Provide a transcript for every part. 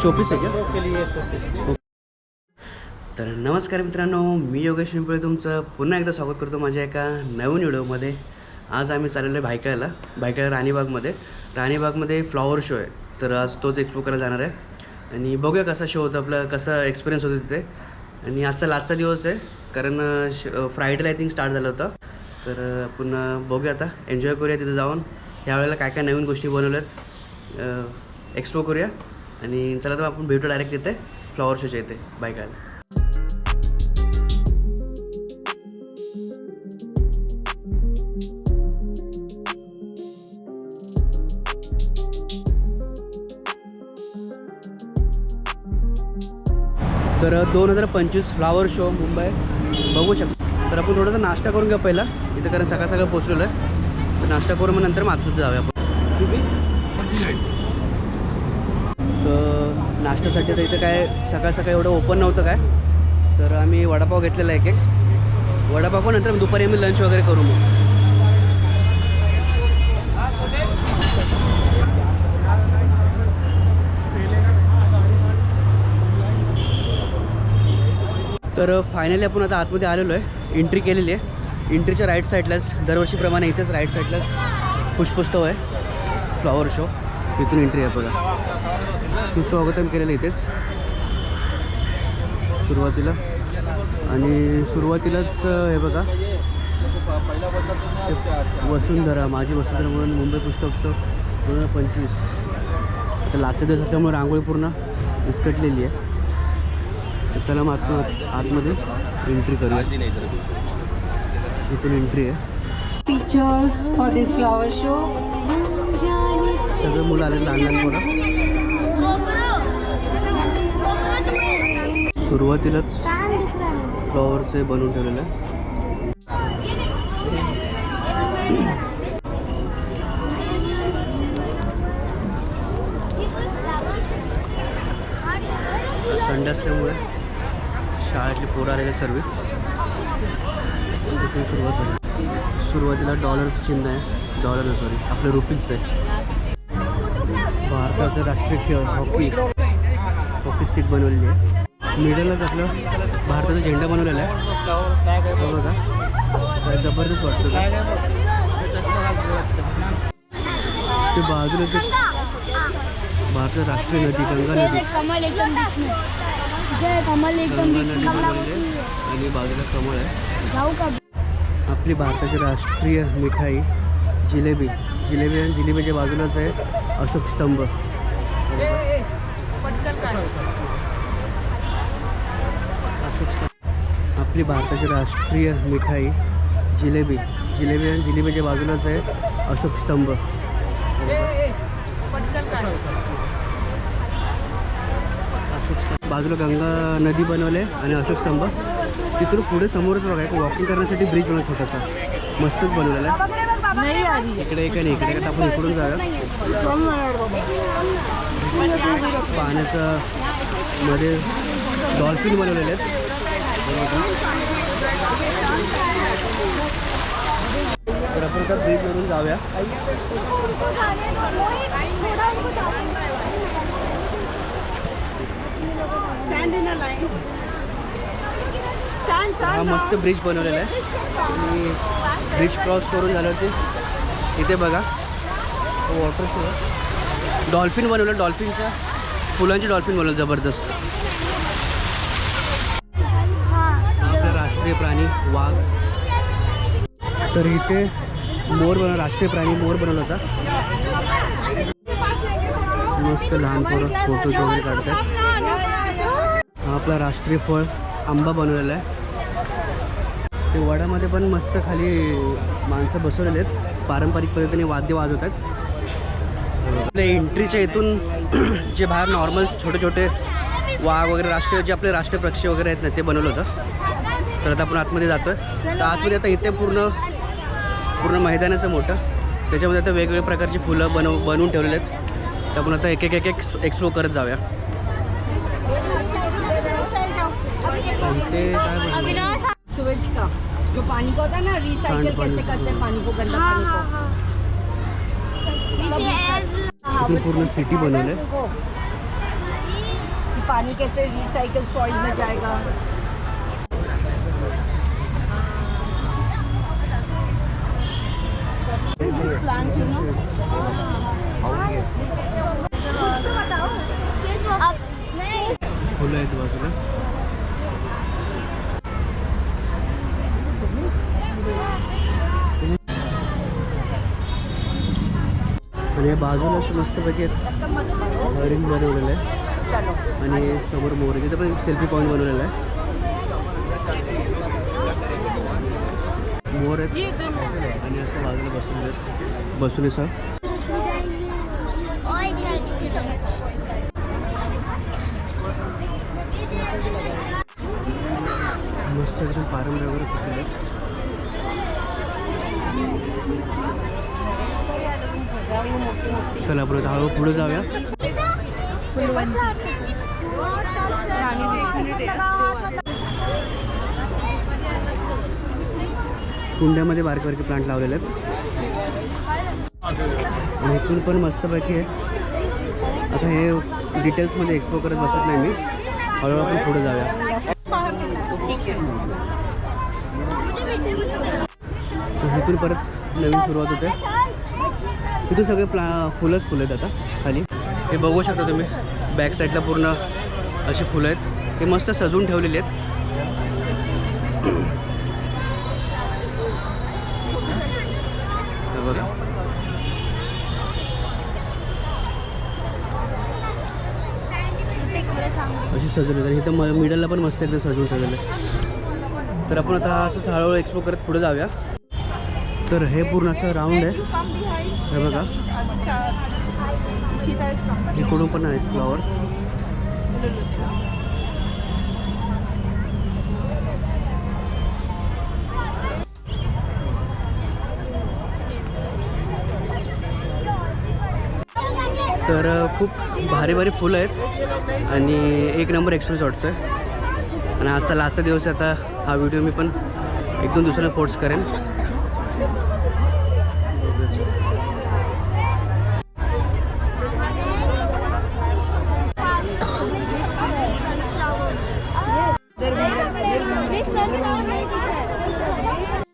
Showpiece आहे का? के लिए शोपीस. तर नमस्कार मित्रांनो, मी योगेश पिंपळे तुमचं पुन्हा एकदा स्वागत करतो माझ्या एका नवीन व्हिडिओमध्ये. आज आम्ही चाललेलो आहे भायखळ्याला राणीबागमध्ये फ्लॉवर शो आहे. तर आज तोच एक्सप्लोर करायला जाणार आहे आणि बघूया कसा शो होता, आपला कसा एक्सपिरियन्स होतो तिथे. आणि आजचा लास्टचा दिवस आहे कारण फ्रायडेला आय थिंक स्टार्ट झालं होतं. तर आपण बघूया आता, एन्जॉय करूया तिथे जाऊन. ह्यावेळेला काय काय नवीन गोष्टी बनवल्यात एक्सप्लोर करूया. आणि चला तर आपण भेटू डायरेक्ट तिथे फ्लॉवर शोच्या इथे भायखळ्याला. तर 2025 फ्लावर शो मुंबई बघू शकतो. तर आपण थोडासा नाश्ता करून घ्या पहिला इथं, कारण सकाळ पोचलेलो आहे. तर नाश्ता करून मग नंतर मातूर जाऊया आपण. तर नाश्त्यासाठी तर इथं काय सकाळ एवढं ओपन नव्हतं काय, तर आम्ही वडापाव घेतलेला एक वडापाव खाऊन नंतर दुपारी आम्ही लंच वगैरे करू. मग तर फायनली आपण आता आतमध्ये आलेलो आहे. एंट्री केलेली आहे. एंट्रीच्या राईट साईडलाच दरवर्षीप्रमाणे इथेच राईट साईडलाच पुष्पोत्सव आहे, फ्लॉवर शो. इथून एंट्री आहे बघा. सुस्वागतम केलेलं इथेच सुरुवातीला. आणि सुरुवातीलाच हे बघा, वसुंधरा माझी वसुंधरा म्हणून मुंबई पुष्पोत्सव 2025. आता लाचच्या दिवस असल्यामुळे रांगोळी पूर्ण विस्कटलेली आहे. तर चला मग आतमध्ये एंट्री करूया. इथून एंट्री आहे. Pictures for this flower show. सगळे मुलं आले, लहान मुलं. सुरुवातीलाच फ्लॉवरचे बनवून ठेवलेलं आहे. संडे असल्यामुळे शाळेतली पोरं आलेले सर्व. इथून सुरुवात झाली. सुरुवातीला डॉलरचं चिन्ह आहे, डॉलर सॉरी आपलं रुपीजचं आहे. भारताचं राष्ट्रीय खेळ हॉकी स्टिक बनवलेली आहे. मिडलच आपलं भारताचा झेंडा बनवलेला आहे बघा. काय जबरदस्त वाटतं ते. बाजूला ते भारताची राष्ट्रीय नदी गंगा नदी आणि बाजूला कमळ आहे. आपली भारताची राष्ट्रीय मिठाई जिलेबी आणि जिलेबीच्या बाजूलाच आहे अशोक स्तंभ. आपली भारताची राष्ट्रीय मिठाई जिलेबी आणि जिलेबीच्या बाजूलाच आहे अशोक स्तंभ. बाजूला गंगा नदी बनवले आणि अशोक स्तंभ. तिथून पुढे समोरच बघा एक वॉकिंग करण्यासाठी ब्रिज बनवला छोटासा, मस्तच बनवलेला आहे. इकडे एक आणि इकडे एक. आपण इकडून जाऊया. पाण्याचं मध्ये डॉल्फिन बनवलेले आहेत. तर आपण त्या ब्रिजवरून जाऊया. हा मस्त ब्रिज बनवलेला आहे. आणि ब्रिज क्रॉस करून झाल्यावरती इथे बघा वॉटर शो, डॉल्फिन बनवलं. डॉल्फिनच्या फुलांची डॉल्फिन बनवलं जबरदस्त. आपला राष्ट्रीय प्राणी वाघ. तर इथे मोर बनवला, राष्ट्रीय प्राणी मोर बनवला होता. मस्त लहान पोरं फोटोज वगैरे काढतात. हा आपला राष्ट्रीय फळ आंबा बनवलेला आहे. ते वडामध्ये पण मस्त खाली माणसं बसवलेले आहेत, पारंपरिक पद्धतीने वाद्य वाजवतात. आपल्या एंट्रीच्या इथून जे बाहेर नॉर्मल छोटे वाघ वगैरे राष्ट्रीय जे आपले राष्ट्रीय पक्षी वगैरे आहेत ना, ते बनवलं होतं. तर आता आपण आतमध्ये जातो आहे. तर आतमध्ये आता इथे पूर्ण मैदानाचं मोठं, त्याच्यामध्ये आता वेगवेगळ्या प्रकारची फुलं बनवून ठेवलेले आहेत. तर आपण आता एक एक्सप्लोर करत जाऊया. इथे काय सूरज का जो पानी का होता है ना, रिसाइकिल कैसे करते हैं पानी को, गंदा पानी को. इथे पूर्ण सिटी बनवलं आहे. पानी कैसे रिसाइकल सॉइल में जाएगा। प्लांट कुछ तो बताओ। फुलं आहेत बाजूला. आणि या बाजूलाच मस्तपैकी एक रिंग बनवलेलं आहे चलो आणि समोर मोर आहे. तिथं पण एक सेल्फी पॉईंट बनवलेला आहे. मोर आहेत आणि असं बाजूला बसून असं मस्त एकदम पारंब्या वगैरे कुठले आहेत. चला आपण आता हळू पुढे जाऊया. कुंड्यामध्ये बारके बारके प्लांट लावलेले आहेत आणि इथून पण मस्तपैकी आहे. आता हे डिटेल्समध्ये एक्सप्लोर करत बसत नाही मी, हळूहळू आपण पुढे जाऊया. तर इथून परत नवीन सुरुवात होते. इथून सगळे फुलंच फुलं आहेत आता खाली. हे बघू शकता तुम्ही, बॅक साईडला पूर्ण अशी फुलं आहेत. हे मस्त सजवून ठेवलेली आहेत. बघा अशी सजवली तर इथं मिडलला पण मस्त एकदम सजवून ठेवलेलं आहे. तर आपण आता असंच हळूहळू एक्सप्लोर करत पुढे जाऊया. तर हे पूर्ण असं राऊंड आहे. हे बघा इकडून पण आहेत फ्लॉवर. तर खूप भारी भारी फुलं आहेत आणि एक नंबर एक्सप्रेस वाटतोय. आणि आजचा लास्टचा दिवस आता हा व्हिडिओ मी पण 1-2 दिवसांनी पोस्ट करेन.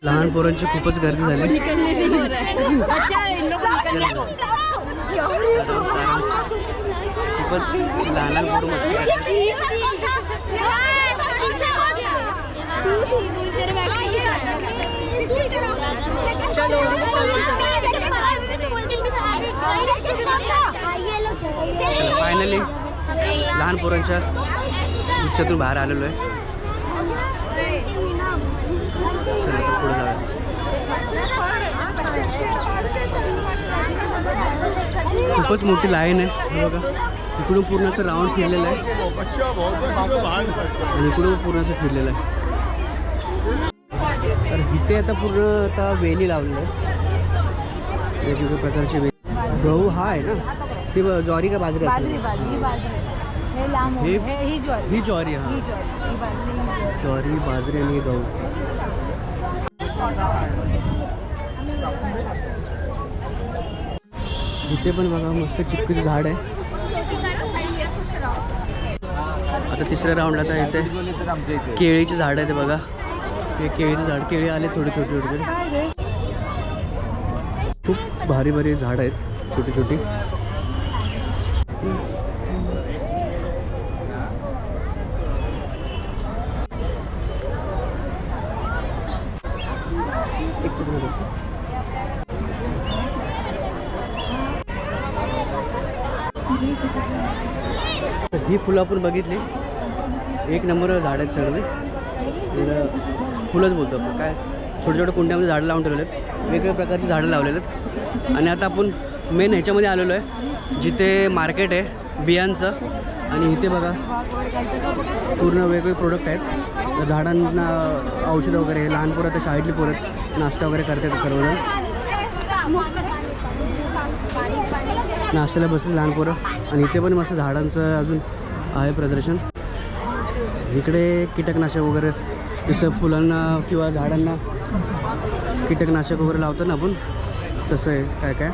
लहान पोरांची खूपच गर्दी झाली. खूपच लहान लहान पोरं मस्त फायनली लहान पोरांच्या गुच्छातून बाहेर आलेलो आहे. चला तर पुढे जाऊया. खूपच मोठी लाईन आहे. हे बघा इकडून पूर्ण असं राऊंड फिरलेलं आहे आणि इकडून पूर्ण असं फिरलेलं आहे. तर इथे आता पूर्ण आता वेली लावलेलं आहे, वेगवेगळ्या प्रकारचे वेली. गहू हा आहे ना, ते ज्वारी का बाजरी असेल? ही ज्वारी. हा ज्वारी, बाजरी आणि गहू. इथे पण बघा मस्त चिक्कूचं झाड आहे. आता तिसऱ्या राऊंडला आता इथे केळीचे झाड आहे. ते बघा हे केळीचं झाड, केळी आले थोडे थोडे थोडे. खूप भारी भारी झाड आहेत छोटी छोटी. एक सेकंड बस. ही फुलं आपण बघितली, एक नंबर झाड आहेत सगळे. फुलंच बोलतो आपण, काय छोटे छोटे कुंड्यामध्ये झाडं लावून ठेवलेले आहेत, वेगवेगळ्या प्रकारची झाडं लावलेली आहेत. आणि आता आपण मेन ह्याच्यामध्ये आलेलो आहे जिथे मार्केट आहे बियांचं. आणि इथे बघा पूर्ण वेगवेगळे प्रोडक्ट आहेत. झाडांना औषधं वगैरे, लहान पोरं तर शाळेतली पोरं नाश्ता वगैरे करतात सर्वजण. नाश्त्याला बसले लहान पोरं. आणि इथे पण मस्त झाडांचं अजून आहे प्रदर्शन. इकडे कीटकनाशक वगैरे, जसं फुलांना किंवा झाडांना कीटकनाशक वगैरे लावतो ना आपण, तसं आहे. काय काय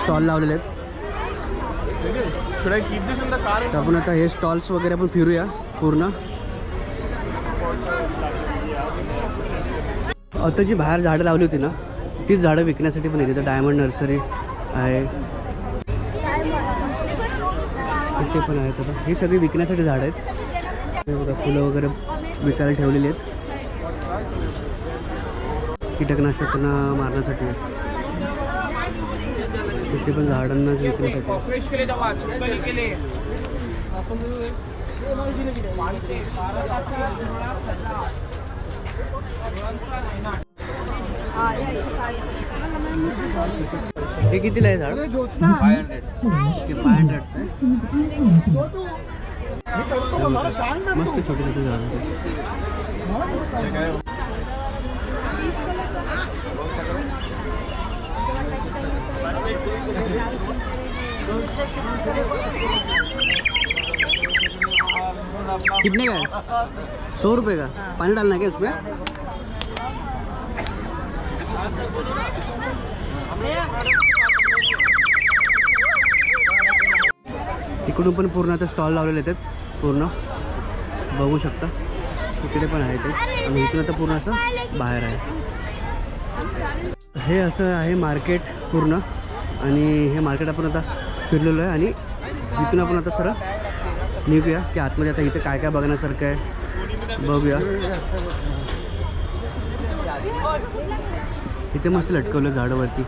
स्टॉल लावलेले आहेत. तर आपण आता हे स्टॉल्स वगैरे आपण फिरूया पूर्ण. आता जी बाहेर झाडं लावली होती ना तीच झाडं विकण्यासाठी पण येते. तर डायमंड नर्सरी आहे इथे पण आहेत. आता ही सगळी विकण्यासाठी झाडं आहेत. हे बघा फुलं वगैरे विकायला ठेवलेली आहेत. कीटकनाशकांना मारण्यासाठी इथे पण झाडांना विकण्यासाठी. हे कितीला आहे झाड? 500चं आहे. मस्त छोटे छोटे झाड होते. कितने का है? 100 रुपये का. पानी डालना है क्या उसमें? इकडून पण पूर्ण आता स्टॉल लावलेले आहेत पूर्ण बघू शकता. इकडे पण आहे तेच आणि इकडे आता पूर्ण असं बाहेर आहे. हे असं आहे मार्केट पूर्ण. आणि हे मार्केट आपण आता फिरलेलो आहे आणि इथून आपण आता सरळ निघूया की आतमध्ये आता इथे काय काय बघण्यासारखं आहे बघूया. इथे मस्त लटकवलं झाडावरती.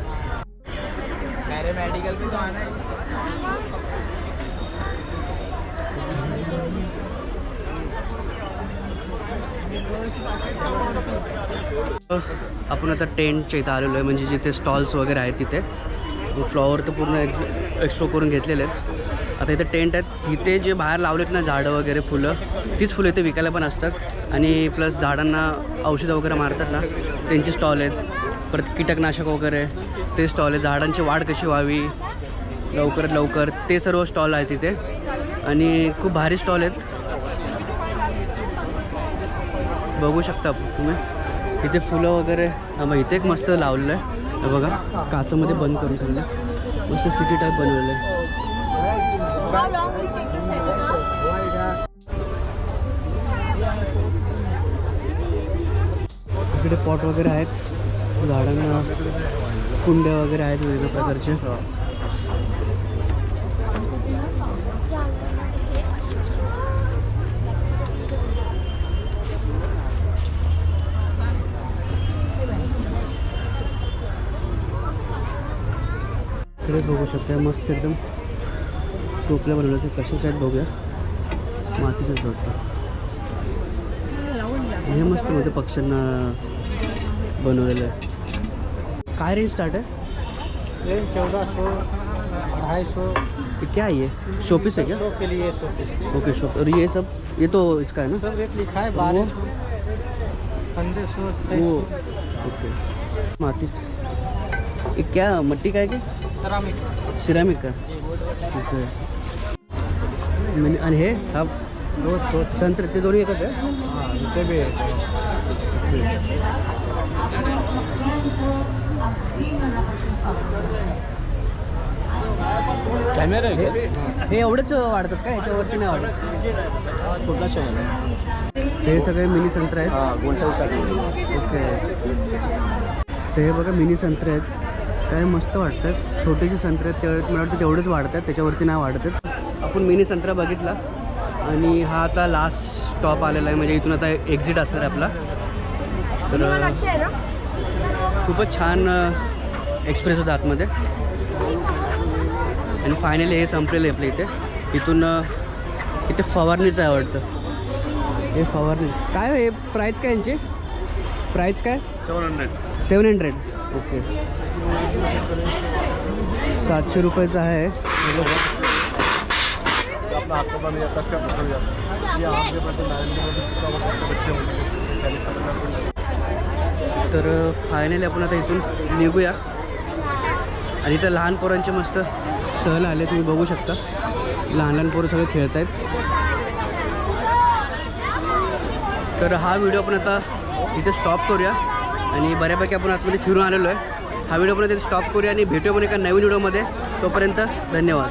आपण आता टेंटच्या इथं आलेलो आहे म्हणजे जिथे स्टॉल्स वगैरे आहेत तिथे. फ्लॉवर तर पूर्ण एक्सप्लोर करून घेतलेले आहेत. आता इथे टेंट आहेत. इथे जे बाहेर लावलेत ना झाडं वगैरे फुलं तीच फुलं इथे विकायला पण असतात. आणि प्लस झाडांना औषधं वगैरे मारतात ना त्यांचे स्टॉल आहेत. परत कीटकनाशक वगैरे ते स्टॉल आहेत. झाडांची वाढ कशी व्हावी लवकरात लवकर ते सर्व स्टॉल आहेत तिथे. आणि खूप भारी स्टॉल आहेत बघू शकता तुम्ही. इथे फुलं वगैरे मग इथे एक मस्त लावलेलं आहे हे बघा. काचामध्ये बंद करून ठेवलं मस्त सिटी टाईप बनवलेलं आहे. इकडे पॉट वगैरे आहेत झाडांना कुंड्या वगैरे आहेत विविध प्रकारचे. इकडे बघू शकता मस्त एकदम टोपल्या बनवल्या ते कशाच आहेत बघूया. मातीचंच वाटतं. हे मस्त मध्ये पक्ष्यांना बनवलेलं आहे. काय रेंज स्टार्ट है? 1400 250 क्या है ये शोपीस है क्या? शो के लिए शोपीस. Okay show. और ये सब ये तो इसका है ना? सब रेट लिखा है 1200 1500 वो ओके. माती ये क्या मट्टी का है क्या? सरामिक. सिरामिक का ओके. आणि हे हा दोस्त संत्र ते दोन्ही एकच आहे? हां इथे बी कॅमेरा हे एवढंच वाढतात का ह्याच्यावरती नाही वाढत? कुठला शो आहे? हे सगळे मिनी संत्र आहेत. हां गोलसाईसाठी. ओके. ते हे बघा मिनी संत्रे आहेत. काय मस्त वाटतात. छोटेसे संत्रे आहेत तेवढे मला वाटतं तेवढेच वाढतात त्याच्यावरती नाही वाढतात. आपण मिनी संत्रा बघितला आणि हा आता लास्ट स्टॉप आलेला आहे म्हणजे इथून आता एक्झिट असणार आहे आपला. तर खूपच छान एक्सप्रेस होता आतमध्ये. आणि फायनली हे संपलेलं आहे आपल्या इथे. इथून इथे फवारणीचं आहे वाटतं. हे फवारणी काय हे प्राईस काय यांची? प्राईस काय? 700. ओके. 700 रुपयाचं आहे. तर फायनली आपण आता इथून निघूया. आणि इथं लहान पोरांचे मस्त सहल आले तुम्ही बघू शकता. लहान लहान पोरं सगळे खेळत आहेत. तर हा व्हिडिओ आपण आता इथे स्टॉप करूया. आणि बऱ्यापैकी आपण आतमध्ये फिरून आलेलो आहे. हा व्हिडिओ पण इथे स्टॉप करूया आणि भेटूया पण एका नवीन व्हिडिओमध्ये. तोपर्यंत धन्यवाद.